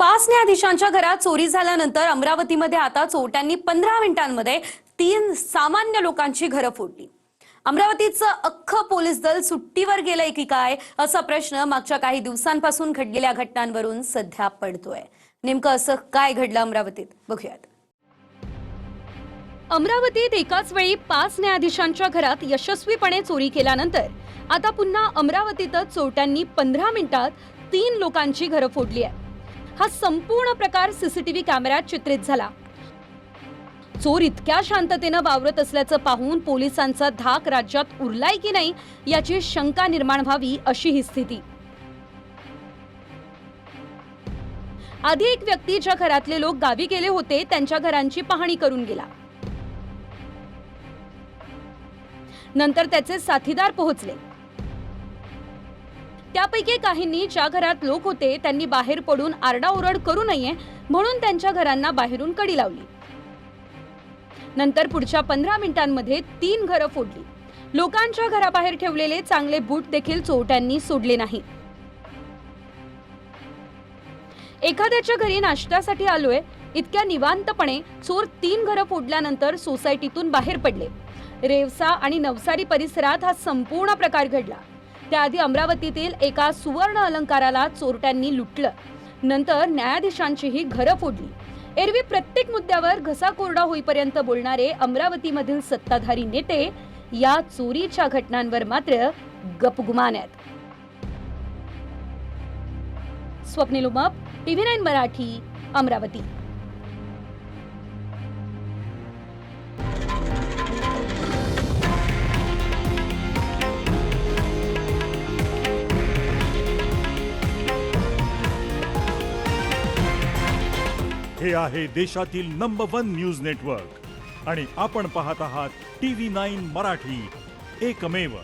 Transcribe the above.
5 न्यायाधीशांच्या घरात चोरी झाल्यानंतर अमरावतीमध्ये आता चोरट्यांनी 15 मिनिटांमध्ये 3 सामान्य लोकांची घरं फोडली। अमरावतीचं अख्खं पोलीस दल सुट्टीवर गेलंय की काय असा प्रश्न मागच्या काही दिवसांपासून घडलेल्या घटनांवरून सध्या पडतोय। नेमकं असं काय घडलं अमरावतीत बघूयात। अमरावतीत एकाच वेळी 5 न्यायाधीशांच्या घरात यशस्वीपणे चोरी केल्यानंतर आता पुन्हा अमरावतीतच चोरट्यांनी 15 मिनिटात 3 लोकांची घरं फोडली आहे। हा संपूर्ण प्रकार सीसीटीव्ही कॅमेऱ्यात चित्रित झाला। चोर इतक्या शांततेने वावरत असल्याचं पाहून पोलिसांचा धाक राज्यात उरलाय की नाही याची शंका निर्माण व्हावी अशी ही स्थिती। आधी एक व्यक्ती ज्या घरातले लोक गावी गेले होते त्यांच्या घरांची पाहणी करून गेला। नंतर त्याचे साथीदार पोहोचले। त्यापैकी काहींनी ज्या घरात लोक होते त्यांनी बाहेर पडून आरडाओरड करू नये म्हणून त्यांच्या घरांना बाहेरून कडी लावली। नंतर पुढच्या 15 मिनिटांमध्ये 3 घरं फोडली। लोकांच्या घराबाहेर ठेवलेले चांगले बूट देखील चोरट्यांनी सोडले नाही। एखाद्याच्या घरी नाश्त्यासाठी आलोय इतक्या निवांतपणे चोर 3 घरं फोडल्यानंतर सोसायटीतून बाहेर पडले। रेवसा आणि नवसारी परिसरात हा संपूर्ण प्रकार घडला। त्याआधी अमरावतीतील एका सुवर्ण अलंकाराला चोरट्यांनी लुटलं। नंतर न्यायाधीशांचीही घरं फोडली। एरवी प्रत्येक मुद्द्यावर घसा कोरडा होईपर्यंत बोलणारे अमरावतीमधील सत्ताधारी नेते या चोरीच्या घटनांवर मात्र गपगुमान आहेत। स्वप्नील उमप, TV9 मराठी, अमरावती। हे आहे देशातील नंबर 1 न्यूज नेटवर्क आणि आपण पाहत आहात TV9 मराठी, एकमेव।